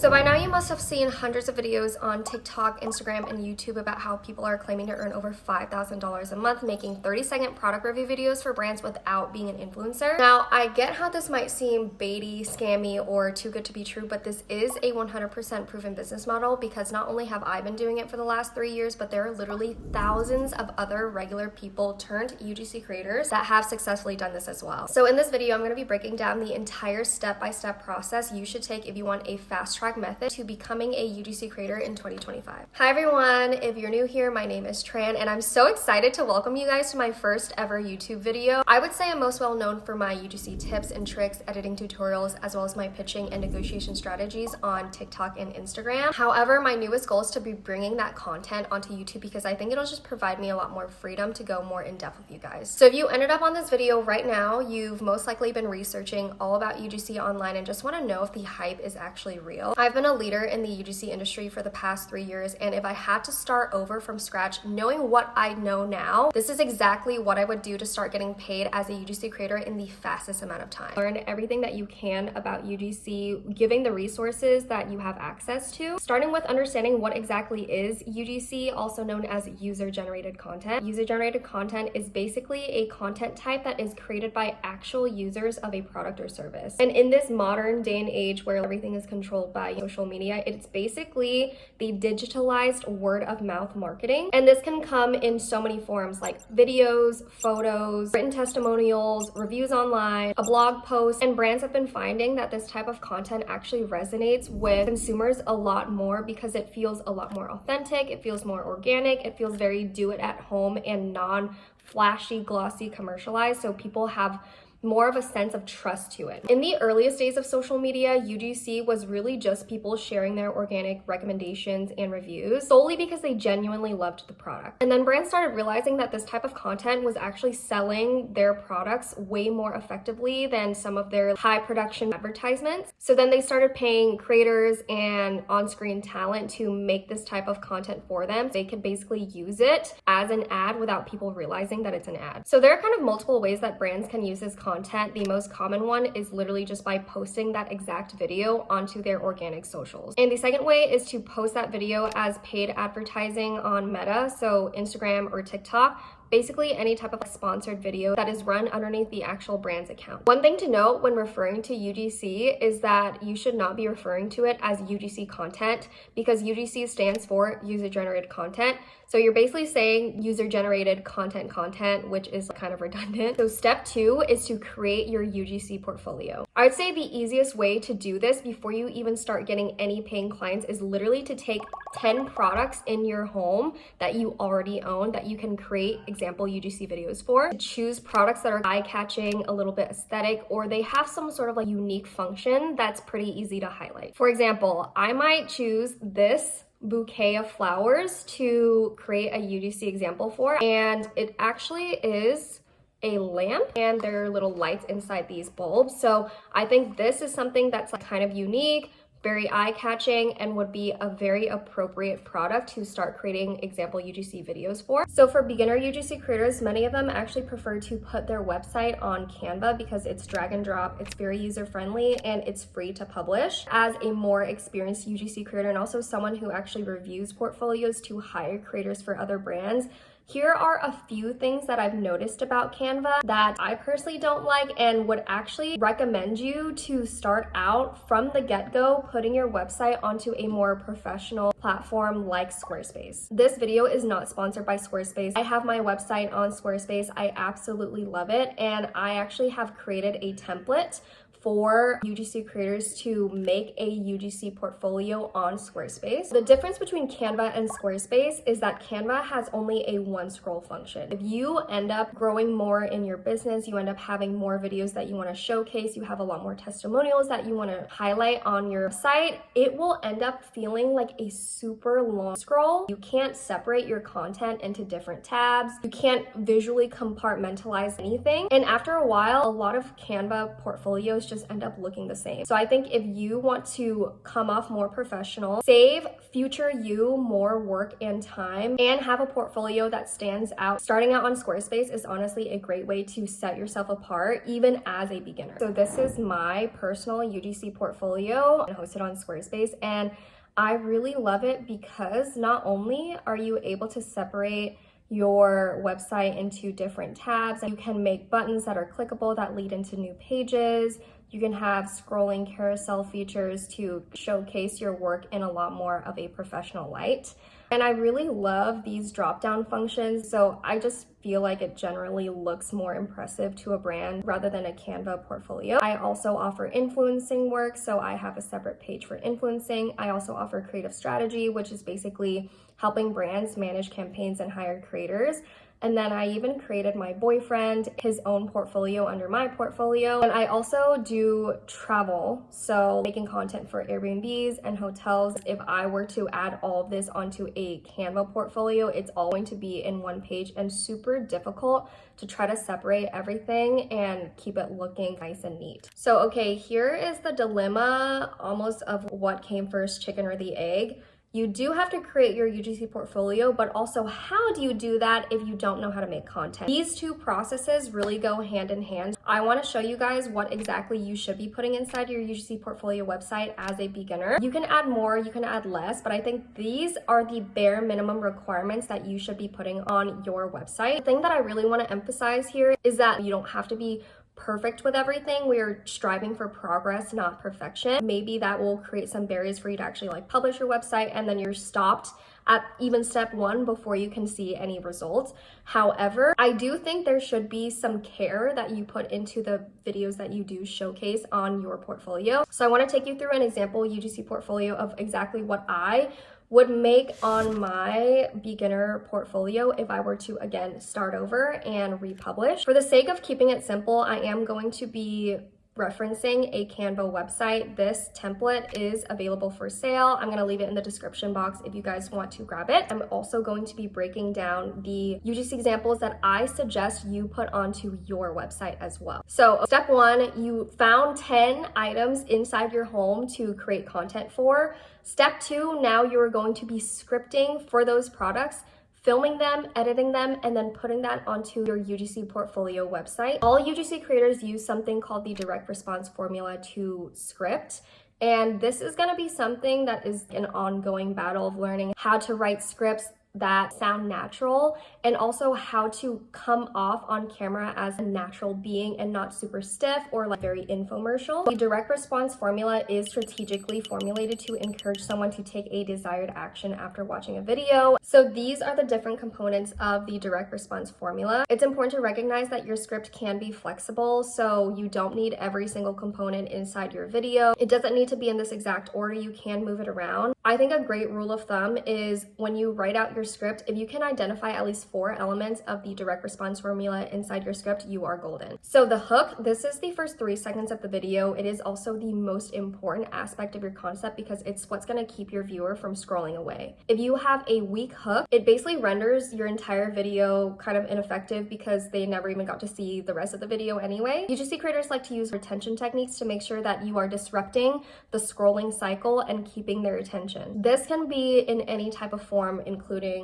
So by now you must have seen hundreds of videos on TikTok, Instagram, and YouTube about how people are claiming to earn over $5,000 a month making 30-second product review videos for brands without being an influencer. Now, I get how this might seem baity, scammy, or too good to be true, but this is a 100% proven business model because not only have I been doing it for the last 3 years, but there are literally thousands of other regular people turned UGC creators that have successfully done this as well. So in this video, I'm going to be breaking down the entire step-by-step process you should take if you want a fast-track method to becoming a UGC creator in 2025. Hi everyone, if you're new here, my name is Tran and I'm so excited to welcome you guys to my first ever YouTube video. I would say I'm most well known for my UGC tips and tricks, editing tutorials, as well as my pitching and negotiation strategies on TikTok and Instagram. However, my newest goal is to be bringing that content onto YouTube because I think it'll just provide me a lot more freedom to go more in depth with you guys. So if you ended up on this video right now, you've most likely been researching all about UGC online and just want to know if the hype is actually real. I've been a leader in the UGC industry for the past 3 years, and if I had to start over from scratch, knowing what I know now, this is exactly what I would do to start getting paid as a UGC creator in the fastest amount of time. Learn everything that you can about UGC, giving the resources that you have access to, starting with understanding what exactly is UGC, also known as user-generated content. User-generated content is basically a content type that is created by actual users of a product or service. And in this modern day and age where everything is controlled by social media, it's basically the digitalized word of mouth marketing. And this can come in so many forms like videos, photos, written testimonials, reviews online, a blog post, and brands have been finding that this type of content actually resonates with consumers a lot more because it feels a lot more authentic, it feels more organic, it feels very do it at home and non-flashy, glossy, commercialized, so people have more of a sense of trust to it. In the earliest days of social media, UGC was really just people sharing their organic recommendations and reviews solely because they genuinely loved the product. And then brands started realizing that this type of content was actually selling their products way more effectively than some of their high production advertisements. So then they started paying creators and on-screen talent to make this type of content for them. They could basically use it as an ad without people realizing that it's an ad. So there are kind of multiple ways that brands can use this content. The most common one is literally just by posting that exact video onto their organic socials. And the second way is to post that video as paid advertising on Meta, so Instagram or TikTok. Basically any type of sponsored video that is run underneath the actual brand's account. One thing to note when referring to UGC is that you should not be referring to it as UGC content because UGC stands for user-generated content. So you're basically saying user-generated content, which is kind of redundant. So step 2 is to create your UGC portfolio. I would say the easiest way to do this before you even start getting any paying clients is literally to take 10 products in your home that you already own that you can create example UGC videos for. Choose products that are eye-catching, a little bit aesthetic, or they have some sort of like unique function that's pretty easy to highlight. For example, I might choose this bouquet of flowers to create a UGC example for, and it actually is a lamp and there are little lights inside these bulbs. So I think this is something that's like kind of unique, very eye-catching, and would be a very appropriate product to start creating example UGC videos for. So for beginner UGC creators, many of them actually prefer to put their website on Canva because it's drag and drop, it's very user-friendly, and it's free to publish. As a more experienced UGC creator and also someone who actually reviews portfolios to hire creators for other brands, here are a few things that I've noticed about Canva that I personally don't like and would actually recommend you to start out from the get-go putting your website onto a more professional platform like Squarespace. This video is not sponsored by Squarespace. I have my website on Squarespace. I absolutely love it, and I actually have created a template for UGC creators to make a UGC portfolio on Squarespace. The difference between Canva and Squarespace is that Canva has only a one scroll function. If you end up growing more in your business, you end up having more videos that you want to showcase, you have a lot more testimonials that you want to highlight on your site, it will end up feeling like a super long scroll. You can't separate your content into different tabs. You can't visually compartmentalize anything. And after a while, a lot of Canva portfolios just end up looking the same. So I think if you want to come off more professional, save future you more work and time, and have a portfolio that stands out, starting out on Squarespace is honestly a great way to set yourself apart even as a beginner. So this is my personal UGC portfolio hosted on Squarespace, and I really love it because not only are you able to separate your website into different tabs, you can make buttons that are clickable that lead into new pages. You can have scrolling carousel features to showcase your work in a lot more of a professional light. And I really love these drop-down functions, so I just feel like it generally looks more impressive to a brand rather than a Canva portfolio. I also offer influencing work, so I have a separate page for influencing. I also offer creative strategy, which is basically helping brands manage campaigns and hire creators. And then I even created my boyfriend his own portfolio under my portfolio. And I also do travel, so making content for Airbnbs and hotels. If I were to add all of this onto a Canva portfolio, it's all going to be in one page and super difficult to try to separate everything and keep it looking nice and neat. So okay, here is the dilemma almost of what came first, chicken or the egg. You do have to create your UGC portfolio, but also how do you do that if you don't know how to make content? These two processes really go hand in hand. I want to show you guys what exactly you should be putting inside your UGC portfolio website as a beginner. You can add more, you can add less, but I think these are the bare minimum requirements that you should be putting on your website. The thing that I really want to emphasize here is that you don't have to be perfect with everything. We are striving for progress, not perfection. Maybe that will create some barriers for you to actually publish your website, and then you're stopped at even step one before you can see any results. However, I do think there should be some care that you put into the videos that you do showcase on your portfolio. So I want to take you through an example UGC portfolio of exactly what I would make on my beginner portfolio if I were to, again, start over and republish. For the sake of keeping it simple, I am going to be referencing a Canva website. This template is available for sale. I'm going to leave it in the description box if you guys want to grab it. I'm also going to be breaking down the UGC examples that I suggest you put onto your website as well. So step one, you found 10 items inside your home to create content for. Step two, now you're going to be scripting for those products, filming them, editing them, and then putting that onto your UGC portfolio website. All UGC creators use something called the direct response formula to script. And this is gonna be something that is an ongoing battle of learning how to write scripts that sound natural, and also how to come off on camera as a natural being and not super stiff or very infomercial. The direct response formula is strategically formulated to encourage someone to take a desired action after watching a video. So these are the different components of the direct response formula. It's important to recognize that your script can be flexible, so you don't need every single component inside your video. It doesn't need to be in this exact order. You can move it around. I think a great rule of thumb is when you write out your script, if you can identify at least 4 elements of the direct response formula inside your script, you are golden. So the hook, this is the first 3 seconds of the video. It is also the most important aspect of your concept because it's what's going to keep your viewer from scrolling away. If you have a weak hook, it basically renders your entire video kind of ineffective because they never even got to see the rest of the video anyway. UGC creators like to use retention techniques to make sure that you are disrupting the scrolling cycle and keeping their attention. This can be in any type of form, including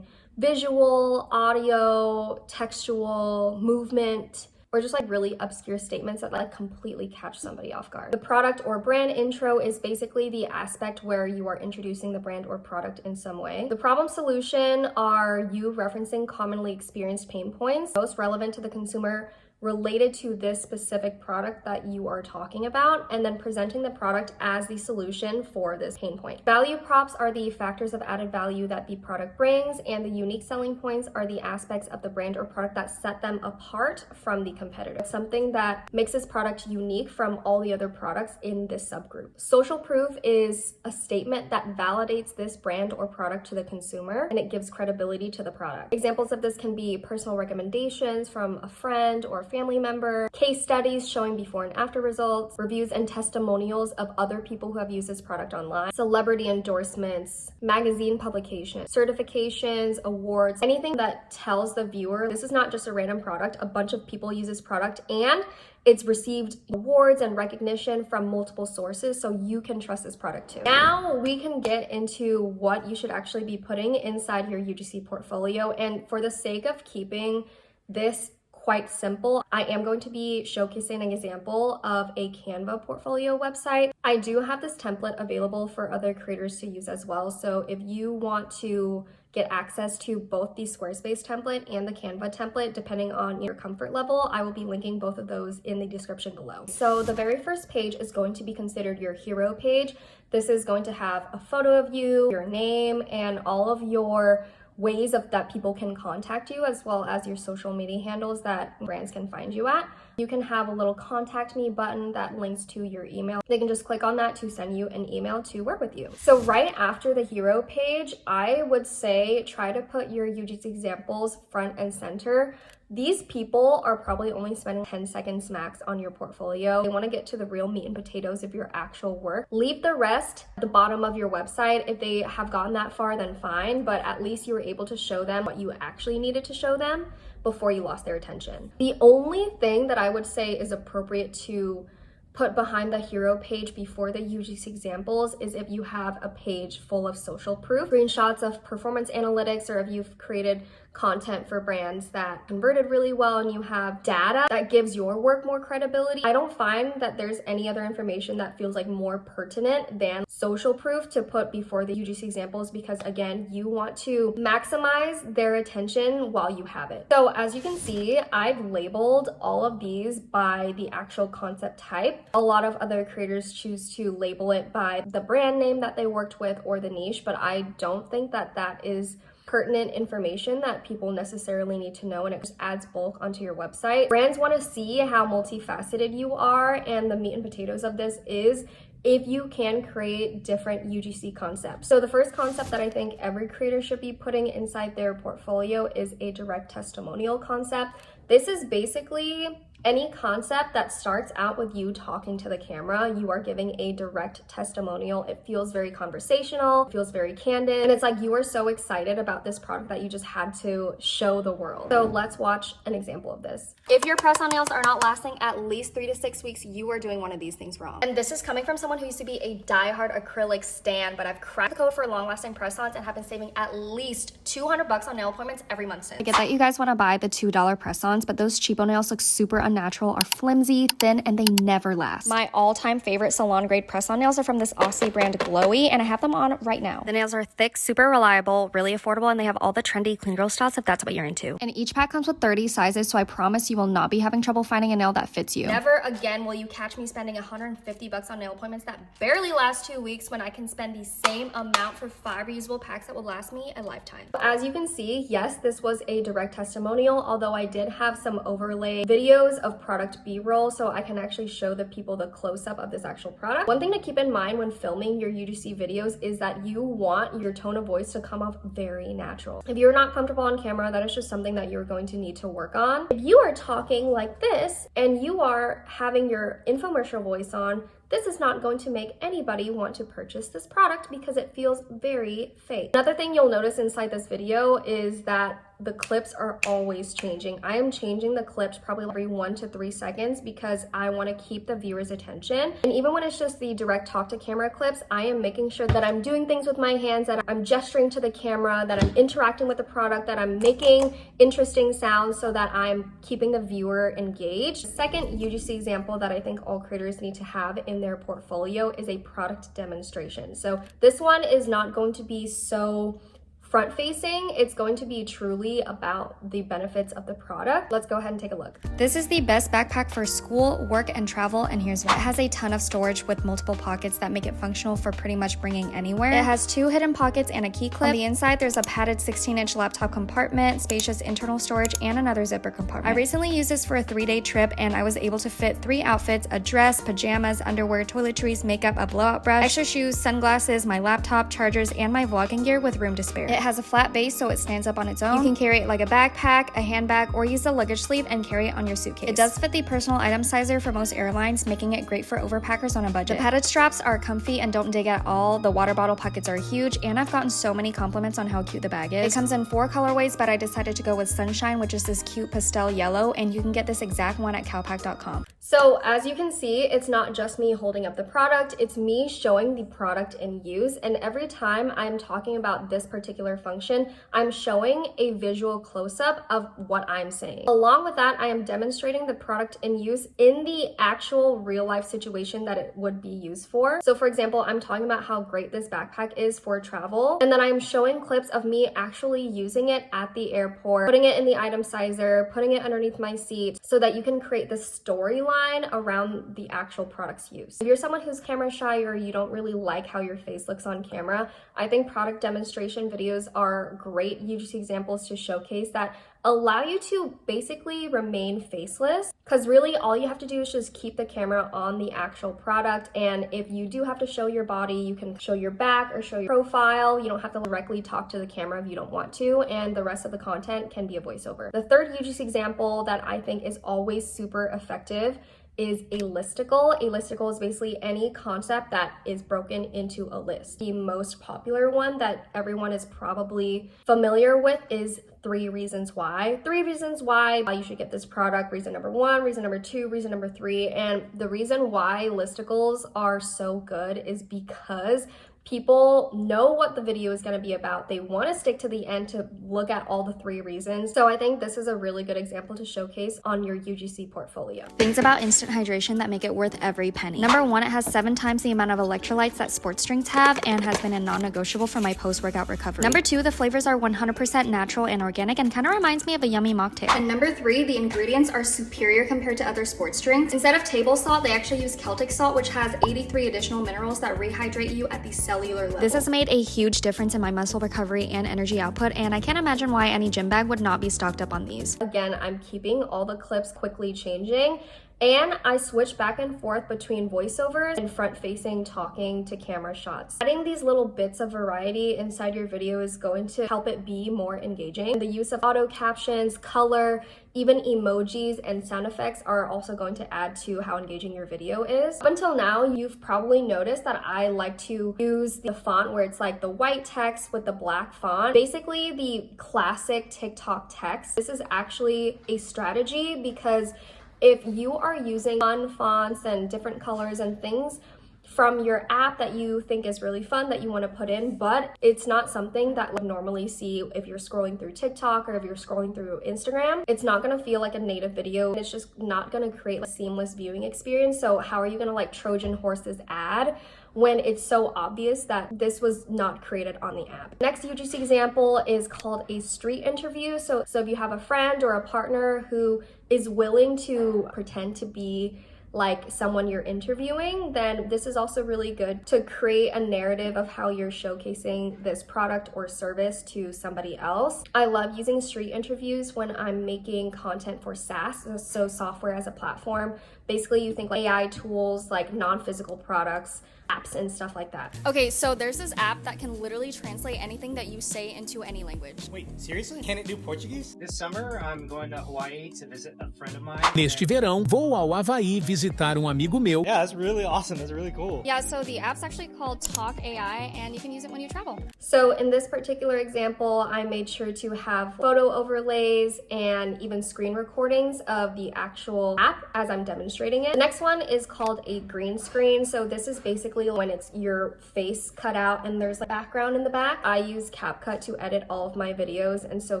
visual, audio, textual, movement, or just really obscure statements that completely catch somebody off guard. The product or brand intro is basically the aspect where you are introducing the brand or product in some way. The problem solution are you referencing commonly experienced pain points most relevant to the consumer related to this specific product that you are talking about, and then presenting the product as the solution for this pain point. Value props are the factors of added value that the product brings, and the unique selling points are the aspects of the brand or product that set them apart from the competitor. It's something that makes this product unique from all the other products in this subgroup. Social proof is a statement that validates this brand or product to the consumer, and it gives credibility to the product. Examples of this can be personal recommendations from a friend or family member, case studies showing before and after results, reviews and testimonials of other people who have used this product online, celebrity endorsements, magazine publications, certifications, awards, anything that tells the viewer this is not just a random product. A bunch of people use this product and it's received awards and recognition from multiple sources, so you can trust this product too. Now we can get into what you should actually be putting inside your UGC portfolio. And for the sake of keeping this quite simple, I am going to be showcasing an example of a Canva portfolio website. I do have this template available for other creators to use as well. So if you want to get access to both the Squarespace template and the Canva template, depending on your comfort level, I will be linking both of those in the description below. So the very first page is going to be considered your hero page. This is going to have a photo of you, your name, and all of your ways that people can contact you, as well as your social media handles that brands can find you at. You can have a little contact me button that links to your email. They can just click on that to send you an email to work with you. So right after the hero page, I would say try to put your UGC examples front and center. These people are probably only spending 10 seconds max on your portfolio. They want to get to the real meat and potatoes of your actual work. Leave the rest at the bottom of your website. If they have gotten that far, then fine, but at least you were able to show them what you actually needed to show them before you lost their attention. The only thing that I would say is appropriate to put behind the hero page before the UGC examples is if you have a page full of social proof, screenshots of performance analytics, or if you've created content for brands that converted really well and you have data that gives your work more credibility. I don't find that there's any other information that feels like more pertinent than social proof to put before the UGC examples, because again, you want to maximize their attention while you have it. So as you can see, I've labeled all of these by the actual concept type. A lot of other creators choose to label it by the brand name that they worked with or the niche, but I don't think that that is pertinent information that people necessarily need to know, and it just adds bulk onto your website. Brands want to see how multifaceted you are, and the meat and potatoes of this is if you can create different UGC concepts. So the first concept that I think every creator should be putting inside their portfolio is a direct testimonial concept. This is basically any concept that starts out with you talking to the camera. You are giving a direct testimonial. It feels very conversational, feels very candid, and it's like you are so excited about this product that you just had to show the world. So let's watch an example of this. If your press-on nails are not lasting at least 3 to 6 weeks, you are doing one of these things wrong. And this is coming from someone who used to be a diehard acrylic stan, but I've cracked the code for long-lasting press-ons and have been saving at least $200 on nail appointments every month since. I get that you guys want to buy the $2 press-ons, but those cheapo nails look super unnatural, are flimsy, thin, and they never last. My all-time favorite salon grade press-on nails are from this Aussie brand Glowy, and I have them on right now. The nails are thick, super reliable, really affordable, and they have all the trendy clean girl styles if that's what you're into. And each pack comes with 30 sizes, so I promise you will not be having trouble finding a nail that fits you. Never again will you catch me spending $150 on nail appointments that barely last 2 weeks when I can spend the same amount for 5 reusable packs that will last me a lifetime. As you can see, yes, this was a direct testimonial, although I did have some overlay videos of product B-roll, so I can actually show the people the close-up of this actual product. One thing to keep in mind when filming your UGC videos is that you want your tone of voice to come off very natural. If you're not comfortable on camera, that is just something that you're going to need to work on. If you are talking like this and you are having your infomercial voice on, this is not going to make anybody want to purchase this product because it feels very fake. Another thing you'll notice inside this video is that the clips are always changing. I am changing the clips probably every 1 to 3 seconds because I want to keep the viewer's attention. And even when it's just the direct talk to camera clips, I am making sure that I'm doing things with my hands, that I'm gesturing to the camera, that I'm interacting with the product, that I'm making interesting sounds so that I'm keeping the viewer engaged. The second UGC example that I think all creators need to have in their portfolio is a product demonstration. So this one is not going to be so front facing, it's going to be truly about the benefits of the product. Let's go ahead and take a look. This is the best backpack for school, work, and travel, and here's why. It has a ton of storage with multiple pockets that make it functional for pretty much bringing anywhere. It has 2 hidden pockets and a key clip. On the inside, there's a padded 16-inch laptop compartment, spacious internal storage, and another zipper compartment. I recently used this for a 3-day trip, and I was able to fit 3 outfits: a dress, pajamas, underwear, toiletries, makeup, a blowout brush, extra shoes, sunglasses, my laptop, chargers, and my vlogging gear with room to spare. It has a flat base so it stands up on its own. You can carry it like a backpack, a handbag, or use the luggage sleeve and carry it on your suitcase. It does fit the personal item sizer for most airlines, making it great for overpackers on a budget. The padded straps are comfy and don't dig at all. The water bottle pockets are huge, and I've gotten so many compliments on how cute the bag is. It comes in 4 colorways, but I decided to go with Sunshine, which is this cute pastel yellow, and you can get this exact one at cowpack.com. So as you can see, it's not just me holding up the product, it's me showing the product in use. And every time I'm talking about this particular function, I'm showing a visual close-up of what I'm saying. Along with that, I am demonstrating the product in use in the actual real life situation that it would be used for. So for example, I'm talking about how great this backpack is for travel. And then I'm showing clips of me actually using it at the airport, putting it in the item sizer, putting it underneath my seat so that you can create this storyline around the actual product's use. If you're someone who's camera shy or you don't really like how your face looks on camera, I think product demonstration videos are great UGC examples to showcase that allow you to basically remain faceless, because really all you have to do is just keep the camera on the actual product. And if you do have to show your body, you can show your back or show your profile. You don't have to directly talk to the camera if you don't want to, and the rest of the content can be a voiceover. The third UGC example that I think is always super effective is a listicle. A listicle is basically any concept that is broken into a list. The most popular one that everyone is probably familiar with is 3 reasons why. 3 reasons why you should get this product. Reason number 1, reason number 2, reason number 3. And the reason why listicles are so good is because people know what the video is going to be about. They want to stick to the end to look at all the 3 reasons. So I think this is a really good example to showcase on your UGC portfolio. Things about instant hydration that make it worth every penny. Number 1, it has 7 times the amount of electrolytes that sports drinks have and has been a non-negotiable for my post-workout recovery. Number 2, the flavors are 100% natural and organic and kind of reminds me of a yummy mocktail. And number 3, the ingredients are superior compared to other sports drinks. Instead of table salt, they actually use Celtic salt, which has 83 additional minerals that rehydrate you at the cellular level. This has made a huge difference in my muscle recovery and energy output, and I can't imagine why any gym bag would not be stocked up on these. Again, I'm keeping all the clips quickly changing, and I switch back and forth between voiceovers and front-facing talking to camera shots. Adding these little bits of variety inside your video is going to help it be more engaging. The use of auto captions, color, even emojis and sound effects are also going to add to how engaging your video is. Up until now, you've probably noticed that I like to use the font where it's like the white text with the black font. Basically the classic TikTok text. This is actually a strategy because if you are using fun fonts and different colors and things from your app that you think is really fun that you want to put in, but it's not something that you normally see if you're scrolling through TikTok or if you're scrolling through Instagram, it's not going to feel like a native video. It's just not going to create a seamless viewing experience. So how are you going to like Trojan horse this ad when it's so obvious that this was not created on the app? Next UGC example is called a street interview. So if you have a friend or a partner who is willing to pretend to be like someone you're interviewing, then this is also really good to create a narrative of how you're showcasing this product or service to somebody else. I love using street interviews when I'm making content for SaaS, so software as a platform. Basically, you think like AI tools, like non-physical products, apps and stuff like that. Okay, so there's this app that can literally translate anything that you say into any language. Wait, seriously? Can it do Portuguese? This summer, I'm going to Hawaii to visit a friend of mine. Neste verão, vou ao Havaí visitar amigo meu. Yeah, that's really awesome. That's really cool. Yeah, so the app's actually called Talk AI, and you can use it when you travel. So in this particular example, I made sure to have photo overlays and even screen recordings of the actual app as I'm demonstrating it. The next one is called a green screen. So this is basically when it's your face cut out and there's a background in the back. I use CapCut to edit all of my videos, and so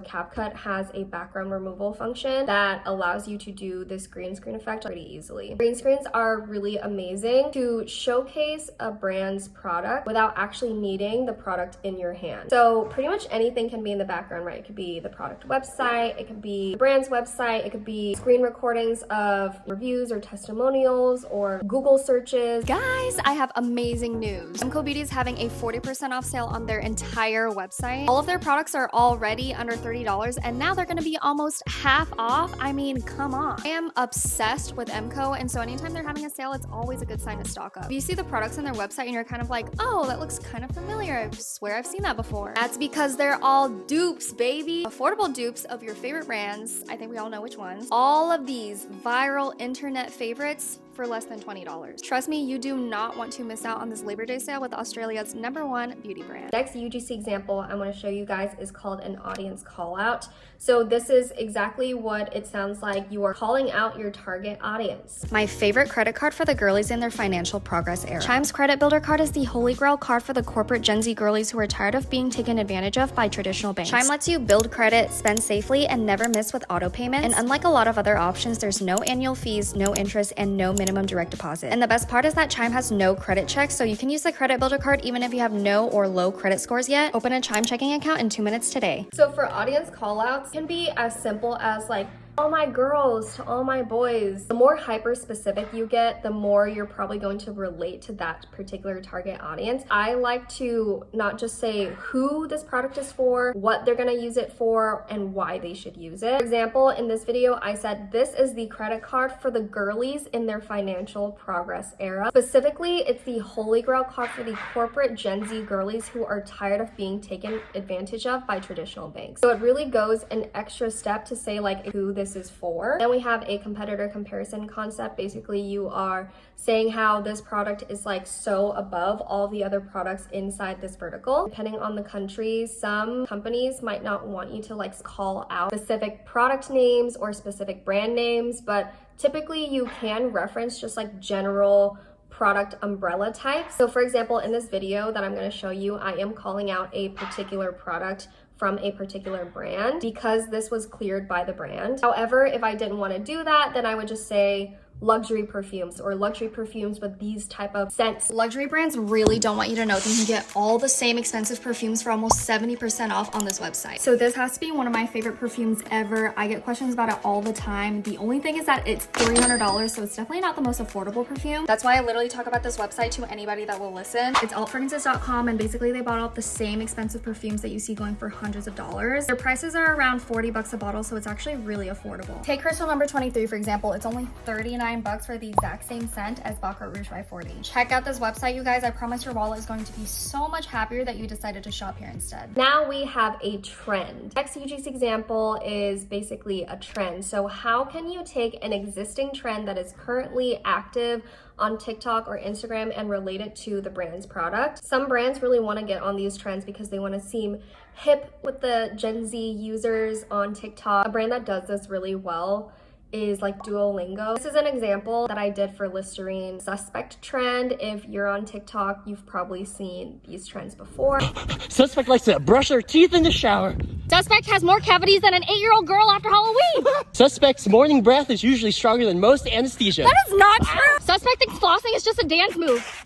CapCut has a background removal function that allows you to do this green screen effect pretty easily. Green screens are really amazing to showcase a brand's product without actually needing the product in your hand. So pretty much anything can be in the background, right? It could be the product website, it could be the brand's website, it could be screen recordings of reviews or testimonials or Google searches. Guys, I have amazing news. MCO Beauty is having a 40% off sale on their entire website. All of their products are already under $30 and now they're gonna be almost half off. I mean, come on. I am obsessed with MCO, and so anytime they're having a sale, it's always a good sign to stock up. If you see the products on their website and you're kind of like, oh, that looks kind of familiar, I swear I've seen that before. That's because they're all dupes, baby. Affordable dupes of your favorite brands. I think we all know which ones. All of these viral internet favorites for less than $20. Trust me, you do not want to miss out on this Labor Day sale with Australia's #1 beauty brand. Next UGC example I want to show you guys is called an audience call out. So this is exactly what it sounds like. You are calling out your target audience. My favorite credit card for the girlies in their financial progress era. Chime's Credit Builder card is the holy grail card for the corporate Gen Z girlies who are tired of being taken advantage of by traditional banks. Chime lets you build credit, spend safely, and never miss with auto payments. And unlike a lot of other options, there's no annual fees, no interest, and no minimum direct deposit. And the best part is that Chime has no credit checks, so you can use the Credit Builder card even if you have no or low credit scores yet. Open a Chime checking account in 2 minutes today. So for audience callouts, it can be as simple as like, all my girls to all my boys. The more hyper specific you get, the more you're probably going to relate to that particular target audience. I like to not just say who this product is for, what they're gonna use it for, and why they should use it. For example, in this video, I said this is the credit card for the girlies in their financial progress era. Specifically, it's the holy grail card for the corporate Gen Z girlies who are tired of being taken advantage of by traditional banks. So it really goes an extra step to say like who this is for. Then we have a competitor comparison concept. Basically, you are saying how this product is like so above all the other products inside this vertical. Depending on the country, some companies might not want you to like call out specific product names or specific brand names, but typically you can reference just like general product umbrella types. So for example, in this video that I'm going to show you, I am calling out a particular product from a particular brand because this was cleared by the brand. However, if I didn't want to do that, then I would just say luxury perfumes or luxury perfumes with these type of scents. Luxury brands really don't want you to know that you can get all the same expensive perfumes for almost 70% off on this website. So this has to be one of my favorite perfumes ever. I get questions about it all the time. The only thing is that it's $300, so it's definitely not the most affordable perfume. That's why I literally talk about this website to anybody that will listen. It's altfragrances.com, and basically they bought up the same expensive perfumes that you see going for hundreds of dollars. Their prices are around 40 bucks a bottle, so it's actually really affordable. Take Crystal number 23, for example. It's only $39 for the exact same scent as Baccarat Rouge by 40. Check out this website, you guys. I promise your wallet is going to be so much happier that you decided to shop here instead. Now we have a trend. Next UGC example is basically a trend. So how can you take an existing trend that is currently active on TikTok or Instagram and relate it to the brand's product? Some brands really want to get on these trends because they want to seem hip with the Gen Z users on TikTok. A brand that does this really well is like Duolingo. This is an example that I did for Listerine. Suspect trend. If you're on TikTok, you've probably seen these trends before. Suspect likes to brush her teeth in the shower. Suspect has more cavities than an 8-year-old girl after Halloween. Suspect's morning breath is usually stronger than most anesthesia. That is not true. Suspect thinks flossing is just a dance move.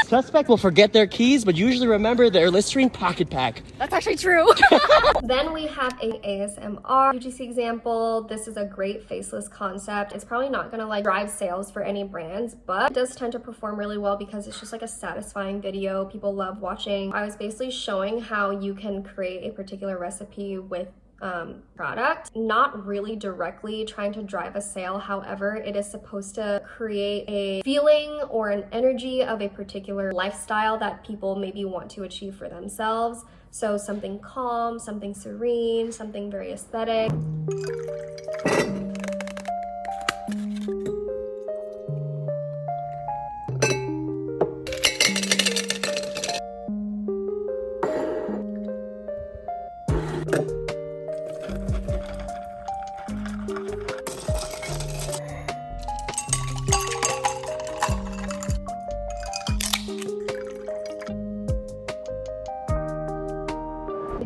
Suspect will forget their keys, but usually remember their Listerine pocket pack. That's actually true. Then we have a ASMR UGC example. This is a great faceless concept. It's probably not gonna like drive sales for any brands, but it does tend to perform really well because it's just like a satisfying video people love watching. I was basically showing how you can create a particular recipe with product, not really directly trying to drive a sale. However, it is supposed to create a feeling or an energy of a particular lifestyle that people maybe want to achieve for themselves. So something calm, something serene, something very aesthetic.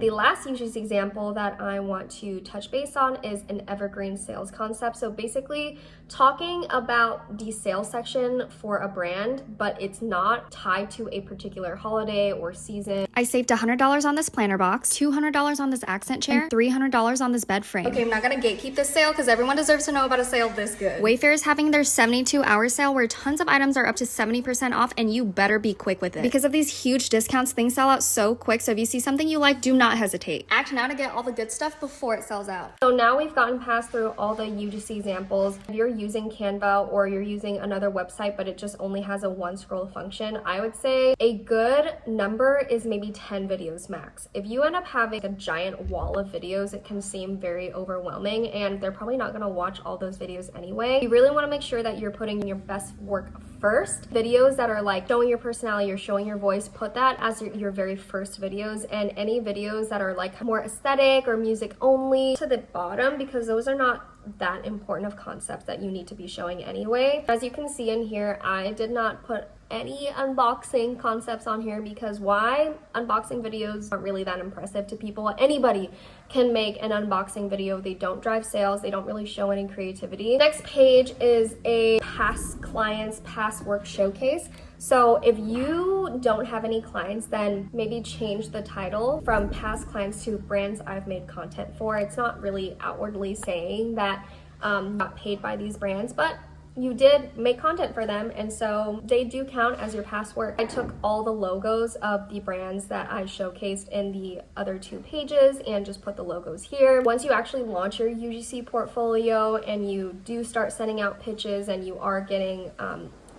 The last UGC example that I want to touch base on is an evergreen sales concept. So basically talking about the sales section for a brand, but it's not tied to a particular holiday or season. I saved $100 on this planner box, $200 on this accent chair, and $300 on this bed frame. Okay, I'm not gonna gatekeep this sale because everyone deserves to know about a sale this good. Wayfair is having their 72-hour sale where tons of items are up to 70% off, and you better be quick with it. Because of these huge discounts, things sell out so quick, so if you see something you like, do not hesitate. Act now to get all the good stuff before it sells out. So now we've gotten past through all the UGC examples. If you're using Canva or you're using another website, but it just only has a one scroll function, I would say a good number is maybe 10 videos max. If you end up having a giant wall of videos, it can seem very overwhelming, and they're probably not going to watch all those videos anyway. You really want to make sure that you're putting your best work first. Videos that are like showing your personality or showing your voice, put that as your very first videos, and any videos that are like more aesthetic or music only to the bottom, because those are not that important of concepts that you need to be showing anyway. As you can see in here, I did not put any unboxing concepts on here because why? Unboxing videos aren't really that impressive to people. Anybody can make an unboxing video. They don't drive sales. They don't really show any creativity. Next page is a past clients, past work showcase. So if you don't have any clients, then maybe change the title from past clients to brands I've made content for. It's not really outwardly saying that got paid by these brands, but you did make content for them, and so they do count as your past work. I took all the logos of the brands that I showcased in the other two pages and just put the logos here. Once you actually launch your UGC portfolio and you do start sending out pitches and you are getting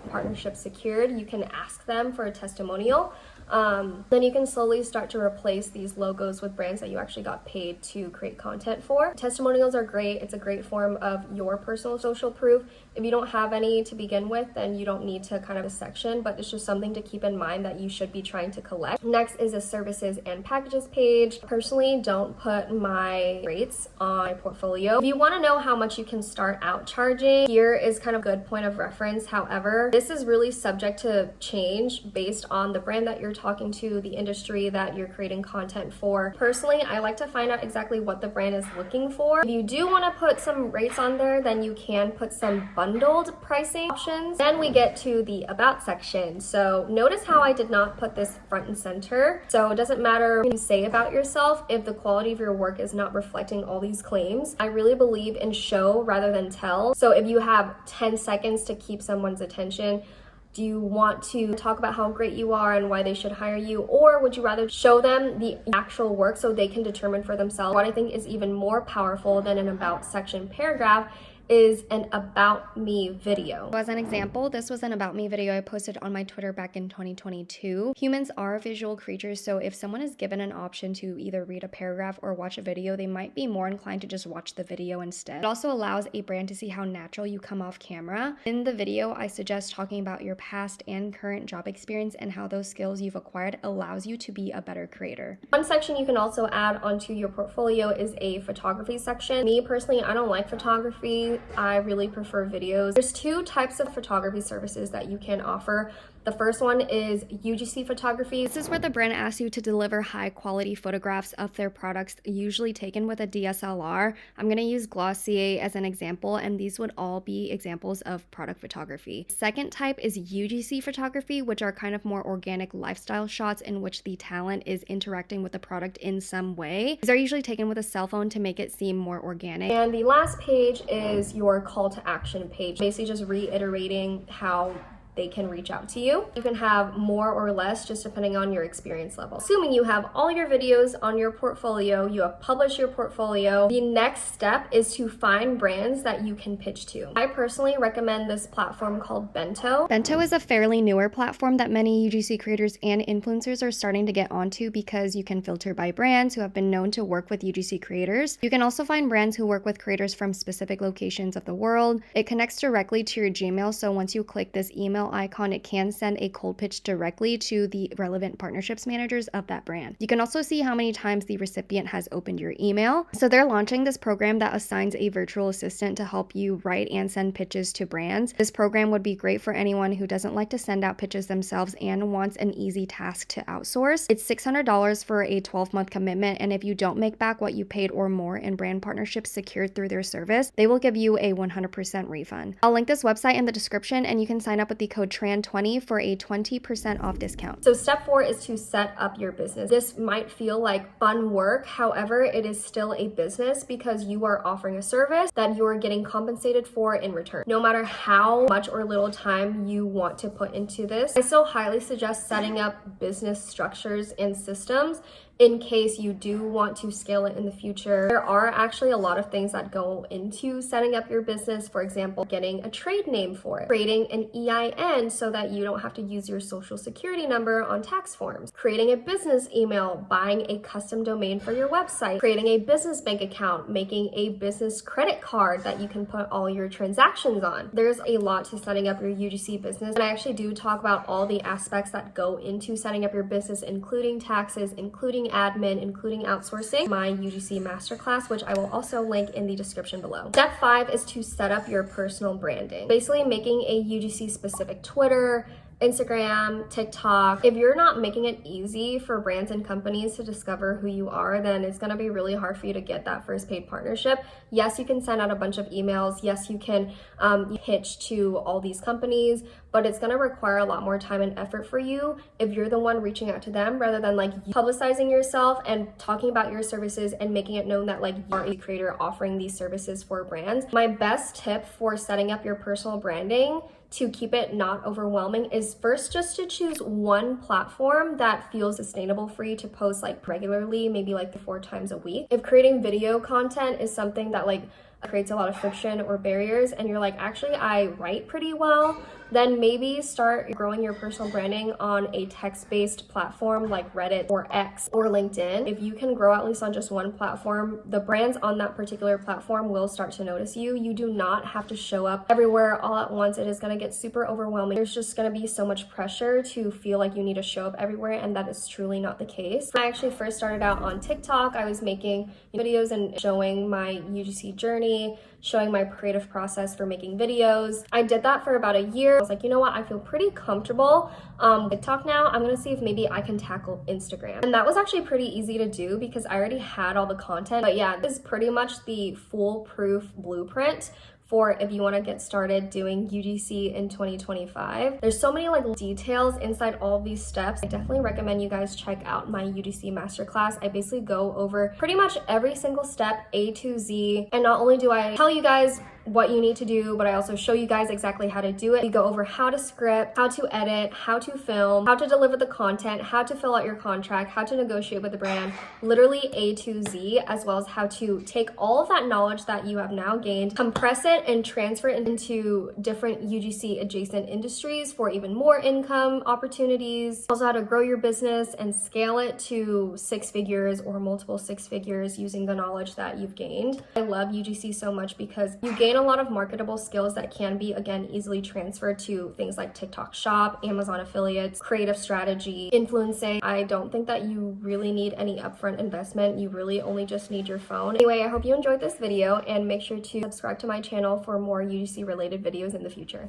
partnerships secured, you can ask them for a testimonial. Then you can slowly start to replace these logos with brands that you actually got paid to create content for. Testimonials are great. It's a great form of your personal social proof. If you don't have any to begin with, then you don't need to kind of a section, but it's just something to keep in mind that you should be trying to collect. Next is a services and packages page. Personally, don't put my rates on my portfolio. If you want to know how much you can start out charging, here is kind of a good point of reference. However, this is really subject to change based on the brand that you're talking to, the industry that you're creating content for. Personally, I like to find out exactly what the brand is looking for. If you do want to put some rates on there, then you can put some bundled pricing options. Then we get to the about section. So notice how I did not put this front and center. So it doesn't matter what you say about yourself if the quality of your work is not reflecting all these claims. I really believe in show rather than tell. So if you have 10 seconds to keep someone's attention, do you want to talk about how great you are and why they should hire you? Or would you rather show them the actual work so they can determine for themselves? What I think is even more powerful than an about section paragraph is an about me video. So as an example, this was an about me video I posted on my Twitter back in 2022. Humans are visual creatures, so if someone is given an option to either read a paragraph or watch a video, they might be more inclined to just watch the video instead. It also allows a brand to see how natural you come off camera. In the video, I suggest talking about your past and current job experience and how those skills you've acquired allows you to be a better creator. One section you can also add onto your portfolio is a photography section. Me personally, I don't like photography. I really prefer videos. There's two types of photography services that you can offer. The first one is UGC photography. This is where the brand asks you to deliver high quality photographs of their products, usually taken with a DSLR. I'm going to use Glossier as an example, and these would all be examples of product photography. Second type is UGC photography, which are kind of more organic lifestyle shots in which the talent is interacting with the product in some way. These are usually taken with a cell phone to make it seem more organic. And the last page is your call to action page, basically just reiterating how they can reach out to you. You can have more or less just depending on your experience level. Assuming you have all your videos on your portfolio, you have published your portfolio, the next step is to find brands that you can pitch to. I personally recommend this platform called Bento. Bento is a fairly newer platform that many UGC creators and influencers are starting to get onto because you can filter by brands who have been known to work with UGC creators. You can also find brands who work with creators from specific locations of the world. It connects directly to your Gmail, so once you click this email, email icon, it can send a cold pitch directly to the relevant partnerships managers of that brand. You can also see how many times the recipient has opened your email. So they're launching this program that assigns a virtual assistant to help you write and send pitches to brands. This program would be great for anyone who doesn't like to send out pitches themselves and wants an easy task to outsource. It's $600 for a 12-month commitment, and if you don't make back what you paid or more in brand partnerships secured through their service, they will give you a 100% refund. I'll link this website in the description, and you can sign up with the code TRAN20 for a 20% off discount. So step 4 is to set up your business. This might feel like fun work, however, it is still a business because you are offering a service that you are getting compensated for in return. No matter how much or little time you want to put into this, I still highly suggest setting up business structures and systems in case you do want to scale it in the future. There are actually a lot of things that go into setting up your business. For example, getting a trade name for it, creating an EIN so that you don't have to use your social security number on tax forms, creating a business email, buying a custom domain for your website, creating a business bank account, making a business credit card that you can put all your transactions on. There's a lot to setting up your UGC business, and I actually do talk about all the aspects that go into setting up your business, including taxes, including admin, including outsourcing, my UGC masterclass, which I will also link in the description below. Step 5 is to set up your personal branding. Basically making a UGC specific Twitter, Instagram, TikTok. If you're not making it easy for brands and companies to discover who you are, then it's gonna be really hard for you to get that first paid partnership. Yes, you can send out a bunch of emails. Yes, you can pitch to all these companies, but it's gonna require a lot more time and effort for you if you're the one reaching out to them rather than like publicizing yourself and talking about your services and making it known that like you're a creator offering these services for brands. My best tip for setting up your personal branding to keep it not overwhelming is first just to choose one platform that feels sustainable for you to post like regularly, maybe like 4 times a week. If creating video content is something that like creates a lot of friction or barriers and you're like, actually I write pretty well, then maybe start growing your personal branding on a text-based platform like Reddit or X or LinkedIn. If you can grow at least on just one platform, the brands on that particular platform will start to notice you. You do not have to show up everywhere all at once. It is going to get super overwhelming. There's just going to be so much pressure to feel like you need to show up everywhere, and that is truly not the case. I actually first started out on TikTok. I was making videos and showing my UGC journey, showing my creative process for making videos. I did that for about a year. I was like, you know what? I feel pretty comfortable with TikTok now. I'm gonna see if maybe I can tackle Instagram. And that was actually pretty easy to do because I already had all the content. But yeah, this is pretty much the foolproof blueprint for if you want to get started doing UGC in 2025. There's so many like details inside all of these steps. I definitely recommend you guys check out my UGC masterclass. I basically go over pretty much every single step, A to Z. And not only do I tell you guys what you need to do, but I also show you guys exactly how to do it. We go over how to script, how to edit, how to film, how to deliver the content, how to fill out your contract, how to negotiate with the brand, literally A to Z, as well as how to take all of that knowledge that you have now gained, compress it and transfer it into different UGC adjacent industries for even more income opportunities. Also how to grow your business and scale it to 6 figures or multiple 6 figures using the knowledge that you've gained. I love UGC so much because you gain a lot of marketable skills that can be, again, easily transferred to things like TikTok Shop, Amazon affiliates, creative strategy, influencing. I don't think that you really need any upfront investment. You really only just need your phone. Anyway, I hope you enjoyed this video and make sure to subscribe to my channel for more UGC related videos in the future.